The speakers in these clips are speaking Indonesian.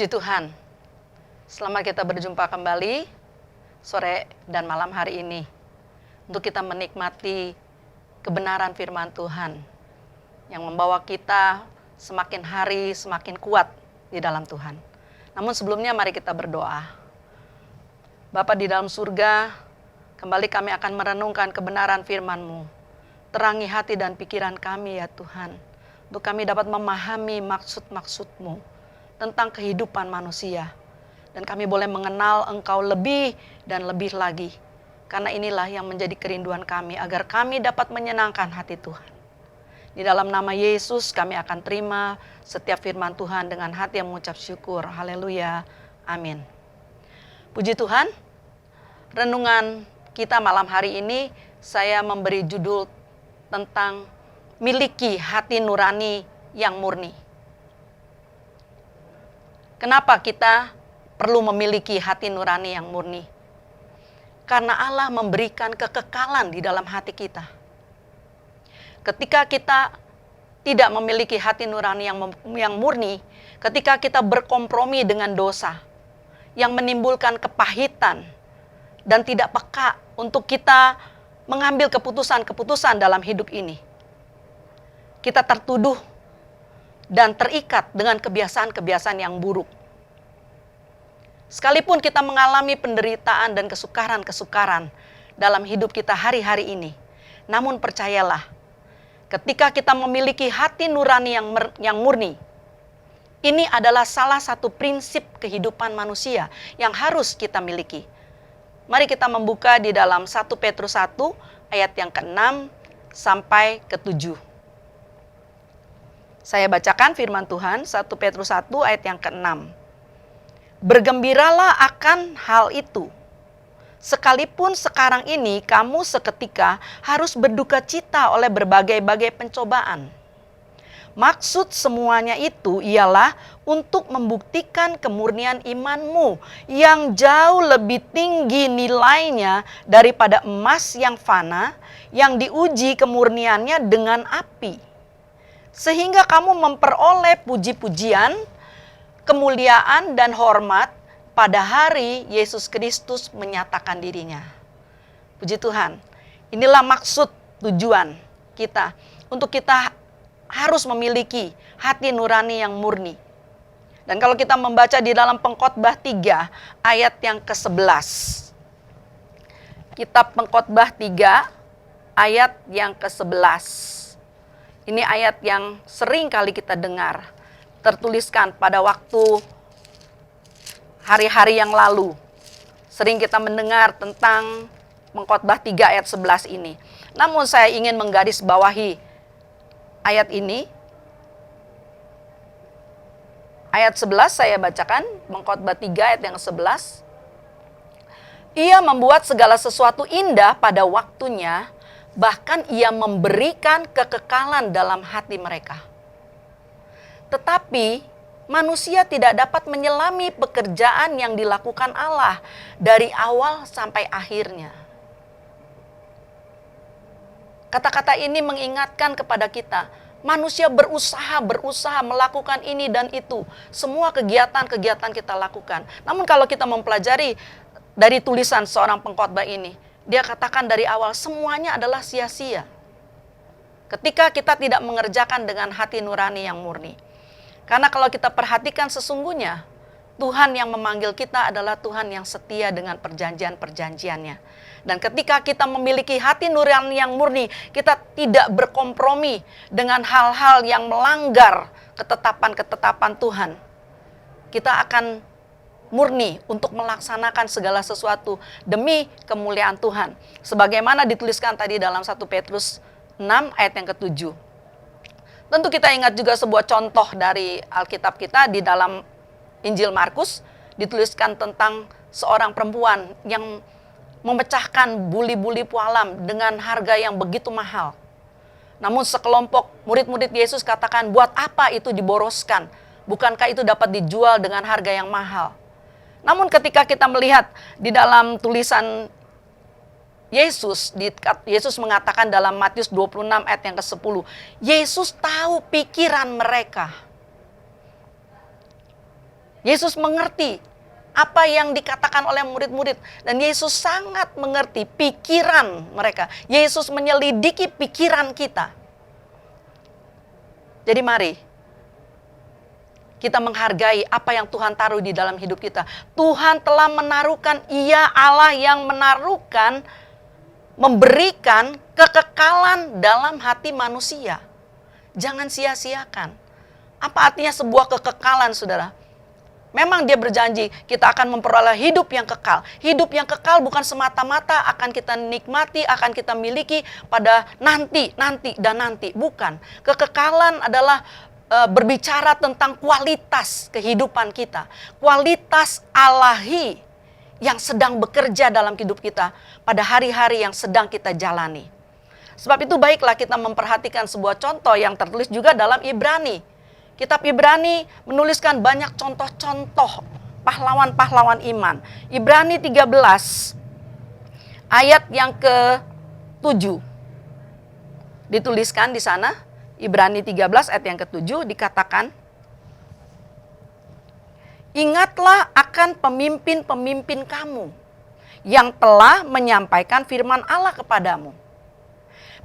Puji Tuhan, selamat kita berjumpa kembali sore dan malam hari ini untuk kita menikmati kebenaran firman Tuhan yang membawa kita semakin hari semakin kuat di dalam Tuhan. Namun sebelumnya mari kita berdoa. Bapa di dalam surga, kembali kami akan merenungkan kebenaran firman-Mu. Terangi hati dan pikiran kami ya Tuhan, untuk kami dapat memahami maksud-maksud-Mu tentang kehidupan manusia. Dan kami boleh mengenal Engkau lebih dan lebih lagi. Karena inilah yang menjadi kerinduan kami, agar kami dapat menyenangkan hati Tuhan. Di dalam nama Yesus kami akan terima setiap firman Tuhan dengan hati yang mengucap syukur. Haleluya. Amin. Puji Tuhan, renungan kita malam hari ini saya memberi judul tentang miliki hati nurani yang murni. Kenapa kita perlu memiliki hati nurani yang murni? Karena Allah memberikan kekekalan di dalam hati kita. Ketika kita tidak memiliki hati nurani yang murni, ketika kita berkompromi dengan dosa yang menimbulkan kepahitan dan tidak peka untuk kita mengambil keputusan-keputusan dalam hidup ini, kita tertuduh dan terikat dengan kebiasaan-kebiasaan yang buruk. Sekalipun kita mengalami penderitaan dan kesukaran-kesukaran dalam hidup kita hari-hari ini, namun percayalah, ketika kita memiliki hati nurani yang murni, ini adalah salah satu prinsip kehidupan manusia yang harus kita miliki. Mari kita membuka di dalam 1 Petrus 1 ayat yang ke-6 sampai ke-7. Saya bacakan firman Tuhan, 1 Petrus 1 ayat yang ke-6. Bergembiralah akan hal itu, sekalipun sekarang ini kamu seketika harus berduka cita oleh berbagai-bagai pencobaan. Maksud semuanya itu ialah untuk membuktikan kemurnian imanmu yang jauh lebih tinggi nilainya daripada emas yang fana, yang diuji kemurniannya dengan api. Sehingga kamu memperoleh puji-pujian, kemuliaan dan hormat pada hari Yesus Kristus menyatakan dirinya. Puji Tuhan, inilah maksud tujuan kita, untuk kita harus memiliki hati nurani yang murni. Dan kalau kita membaca di dalam Pengkhotbah 3 ayat yang ke-11. Kitab Pengkhotbah 3 ayat yang ke-11. Ini ayat yang sering kali kita dengar, tertuliskan pada waktu hari-hari yang lalu. Sering kita mendengar tentang Pengkhotbah 3 ayat 11 ini. Namun saya ingin menggarisbawahi ayat ini. Ayat 11 saya bacakan, Pengkhotbah 3 ayat yang 11. Ia membuat segala sesuatu indah pada waktunya, bahkan ia memberikan kekekalan dalam hati mereka. Tetapi manusia tidak dapat menyelami pekerjaan yang dilakukan Allah dari awal sampai akhirnya. Kata-kata ini mengingatkan kepada kita, manusia berusaha melakukan ini dan itu. Semua kegiatan-kegiatan kita lakukan. Namun kalau kita mempelajari dari tulisan seorang pengkhotbah ini, dia katakan dari awal semuanya adalah sia-sia. Ketika kita tidak mengerjakan dengan hati nurani yang murni. Karena kalau kita perhatikan sesungguhnya, Tuhan yang memanggil kita adalah Tuhan yang setia dengan perjanjian-perjanjiannya. Dan ketika kita memiliki hati nurani yang murni, kita tidak berkompromi dengan hal-hal yang melanggar ketetapan-ketetapan Tuhan. Kita akan murni untuk melaksanakan segala sesuatu demi kemuliaan Tuhan. Sebagaimana dituliskan tadi dalam 1 Petrus 6 ayat yang ke-7. Tentu kita ingat juga sebuah contoh dari Alkitab kita di dalam Injil Markus. Dituliskan tentang seorang perempuan yang memecahkan buli-buli pualam dengan harga yang begitu mahal. Namun sekelompok murid-murid Yesus katakan, buat apa itu diboroskan? Bukankah itu dapat dijual dengan harga yang mahal? Namun ketika kita melihat di dalam tulisan Yesus mengatakan dalam Matius 26 ayat yang ke-10, Yesus tahu pikiran mereka. Yesus mengerti apa yang dikatakan oleh murid-murid. Dan Yesus sangat mengerti pikiran mereka. Yesus menyelidiki pikiran kita. Jadi mari kita menghargai apa yang Tuhan taruh di dalam hidup kita. Tuhan telah menaruhkan, Ia Allah yang menaruhkan, memberikan kekekalan dalam hati manusia. Jangan sia-siakan. Apa artinya sebuah kekekalan, saudara? Memang dia berjanji kita akan memperoleh hidup yang kekal. Hidup yang kekal bukan semata-mata akan kita nikmati, akan kita miliki pada nanti. Bukan. Kekekalan adalah berbicara tentang kualitas kehidupan kita. Kualitas Allahi yang sedang bekerja dalam hidup kita pada hari-hari yang sedang kita jalani. Sebab itu baiklah kita memperhatikan sebuah contoh yang tertulis juga dalam Ibrani. Kitab Ibrani menuliskan banyak contoh-contoh pahlawan-pahlawan iman. Ibrani 13 ayat yang ke-7. Dituliskan di sana, Ibrani 13 ayat yang ke-7 dikatakan, ingatlah akan pemimpin-pemimpin kamu yang telah menyampaikan firman Allah kepadamu.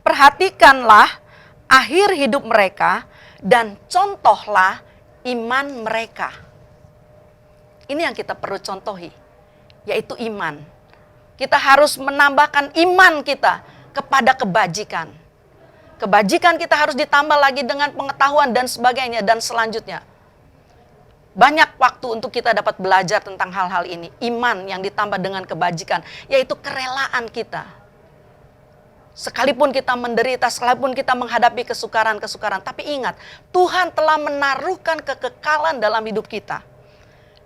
Perhatikanlah akhir hidup mereka dan contohlah iman mereka. Ini yang kita perlu contohi, yaitu iman. Kita harus menambahkan iman kita kepada kebajikan. Kebajikan kita harus ditambah lagi dengan pengetahuan dan sebagainya dan selanjutnya. Banyak waktu untuk kita dapat belajar tentang hal-hal ini. Iman yang ditambah dengan kebajikan, yaitu kerelaan kita. Sekalipun kita menderita, sekalipun kita menghadapi kesukaran-kesukaran. Tapi ingat, Tuhan telah menaruhkan kekekalan dalam hidup kita.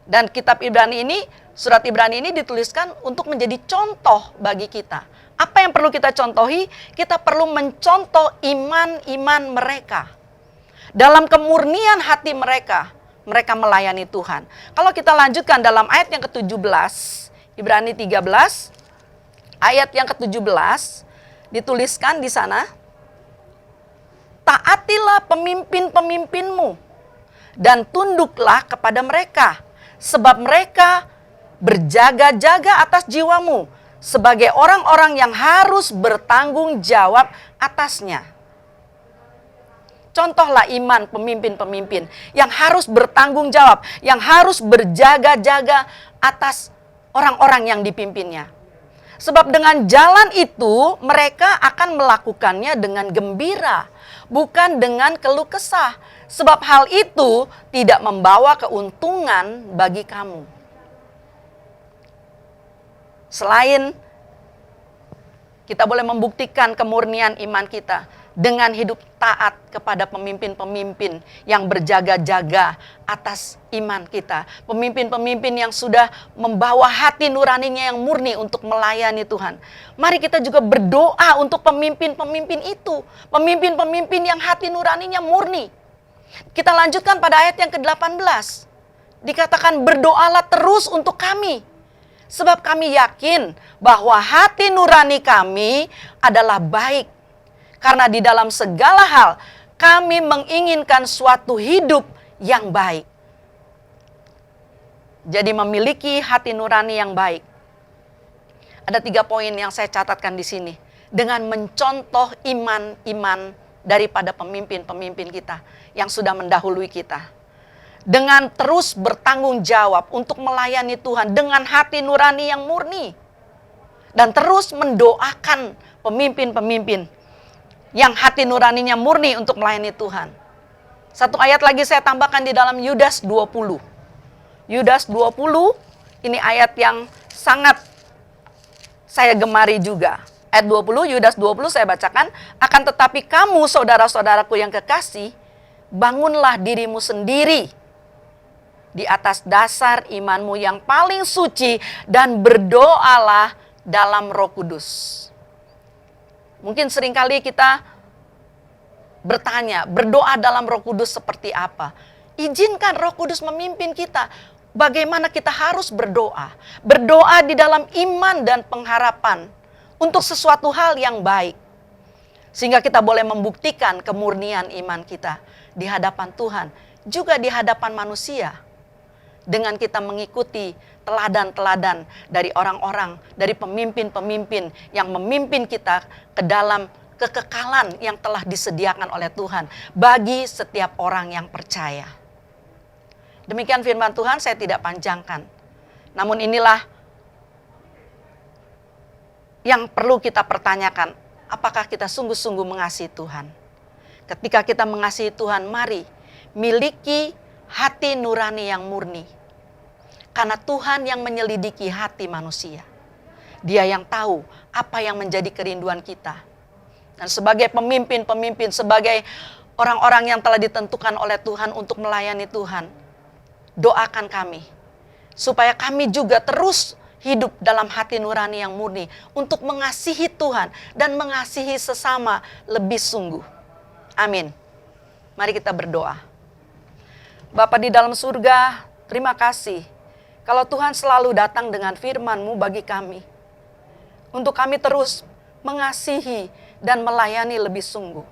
Dan kitab Ibrani ini, surat Ibrani ini dituliskan untuk menjadi contoh bagi kita. Apa yang perlu kita contohi? Kita perlu mencontoh iman-iman mereka. Dalam kemurnian hati mereka, mereka melayani Tuhan. Kalau kita lanjutkan dalam ayat yang ke-17, Ibrani 13, ayat yang ke-17, dituliskan di sana, taatilah pemimpin-pemimpinmu dan tunduklah kepada mereka, sebab mereka berjaga-jaga atas jiwamu sebagai orang-orang yang harus bertanggung jawab atasnya. Contohlah iman pemimpin-pemimpin yang harus bertanggung jawab, yang harus berjaga-jaga atas orang-orang yang dipimpinnya. Sebab dengan jalan itu mereka akan melakukannya dengan gembira, bukan dengan keluh kesah. Sebab hal itu tidak membawa keuntungan bagi kamu. Selain kita boleh membuktikan kemurnian iman kita dengan hidup taat kepada pemimpin-pemimpin yang berjaga-jaga atas iman kita. Pemimpin-pemimpin yang sudah membawa hati nuraninya yang murni untuk melayani Tuhan. Mari kita juga berdoa untuk pemimpin-pemimpin itu. Pemimpin-pemimpin yang hati nuraninya murni. Kita lanjutkan pada ayat yang ke-18. Dikatakan berdoalah terus untuk kami. Sebab kami yakin bahwa hati nurani kami adalah baik. Karena di dalam segala hal kami menginginkan suatu hidup yang baik. Jadi memiliki hati nurani yang baik. Ada 3 poin yang saya catatkan di sini. Dengan mencontoh iman-iman daripada pemimpin-pemimpin kita yang sudah mendahului kita. Dengan terus bertanggung jawab untuk melayani Tuhan dengan hati nurani yang murni. Dan terus mendoakan pemimpin-pemimpin yang hati nuraninya murni untuk melayani Tuhan. Satu ayat lagi saya tambahkan di dalam Yudas 20. Yudas 20, ini ayat yang sangat saya gemari juga. Ayat 20, Yudas 20 saya bacakan. Akan tetapi kamu saudara-saudaraku yang kekasih, bangunlah dirimu sendiri di atas dasar imanmu yang paling suci dan berdoalah dalam Roh Kudus. Mungkin seringkali kita bertanya, berdoa dalam Roh Kudus seperti apa? Izinkan Roh Kudus memimpin kita. Bagaimana kita harus berdoa? Berdoa di dalam iman dan pengharapan untuk sesuatu hal yang baik. Sehingga kita boleh membuktikan kemurnian iman kita di hadapan Tuhan, juga di hadapan manusia. dengan kita mengikuti teladan-teladan dari orang-orang, dari pemimpin-pemimpin yang memimpin kita ke dalam kekekalan yang telah disediakan oleh Tuhan bagi setiap orang yang percaya. Demikian firman Tuhan, saya tidak panjangkan. Namun inilah yang perlu kita pertanyakan, apakah kita sungguh-sungguh mengasihi Tuhan? Ketika kita mengasihi Tuhan, mari miliki hati nurani yang murni. Karena Tuhan yang menyelidiki hati manusia. Dia yang tahu apa yang menjadi kerinduan kita. Dan sebagai pemimpin-pemimpin, sebagai orang-orang yang telah ditentukan oleh Tuhan untuk melayani Tuhan, doakan kami supaya kami juga terus hidup dalam hati nurani yang murni untuk mengasihi Tuhan dan mengasihi sesama lebih sungguh. Amin. Mari kita berdoa. Bapa di dalam surga, terima kasih kalau Tuhan selalu datang dengan firman-Mu bagi kami. Untuk kami terus mengasihi dan melayani lebih sungguh.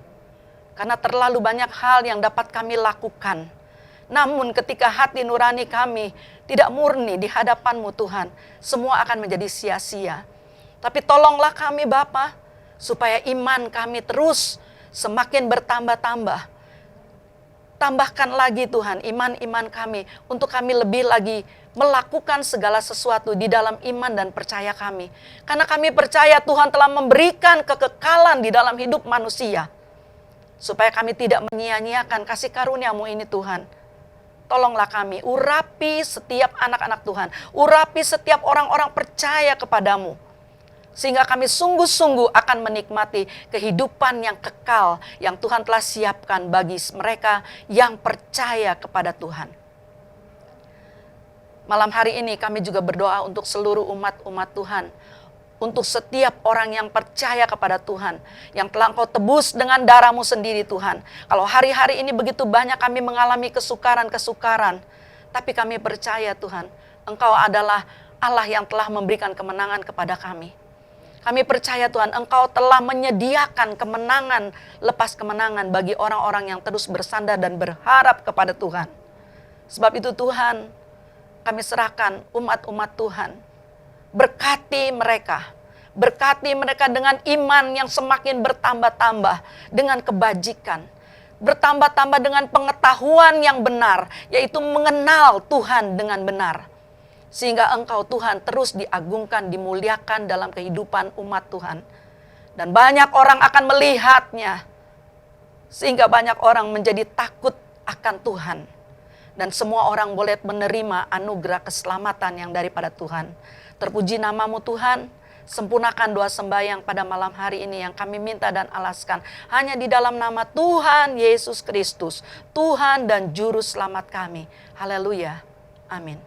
Karena terlalu banyak hal yang dapat kami lakukan. Namun ketika hati nurani kami tidak murni di hadapan-Mu Tuhan, semua akan menjadi sia-sia. Tapi tolonglah kami Bapa, supaya iman kami terus semakin bertambah-tambah. Tambahkan lagi Tuhan iman-iman kami untuk kami lebih lagi melakukan segala sesuatu di dalam iman dan percaya kami. Karena kami percaya Tuhan telah memberikan kekekalan di dalam hidup manusia. Supaya kami tidak menyia-nyiakan kasih karunia-Mu ini Tuhan. Tolonglah kami, urapi setiap anak-anak Tuhan. Urapi setiap orang-orang percaya kepadamu. Sehingga kami sungguh-sungguh akan menikmati kehidupan yang kekal yang Tuhan telah siapkan bagi mereka yang percaya kepada Tuhan. Malam hari ini kami juga berdoa untuk seluruh umat-umat Tuhan. Untuk setiap orang yang percaya kepada Tuhan. Yang telah Engkau tebus dengan darah-Mu sendiri Tuhan. Kalau hari-hari ini begitu banyak kami mengalami kesukaran-kesukaran. Tapi kami percaya Tuhan, Engkau adalah Allah yang telah memberikan kemenangan kepada kami. Kami percaya Tuhan, Engkau telah menyediakan kemenangan lepas kemenangan bagi orang-orang yang terus bersandar dan berharap kepada Tuhan. Sebab itu Tuhan, kami serahkan umat-umat Tuhan. Berkati mereka dengan iman yang semakin bertambah-tambah, dengan kebajikan. Bertambah-tambah dengan pengetahuan yang benar, yaitu mengenal Tuhan dengan benar. Sehingga Engkau Tuhan terus diagungkan, dimuliakan dalam kehidupan umat Tuhan. Dan banyak orang akan melihatnya. Sehingga banyak orang menjadi takut akan Tuhan. Dan semua orang boleh menerima anugerah keselamatan yang daripada Tuhan. Terpuji nama-Mu Tuhan. Sempurnakan doa sembahyang pada malam hari ini yang kami minta dan alaskan. Hanya di dalam nama Tuhan Yesus Kristus. Tuhan dan Juru Selamat kami. Haleluya. Amin.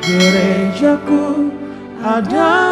Gerejaku ada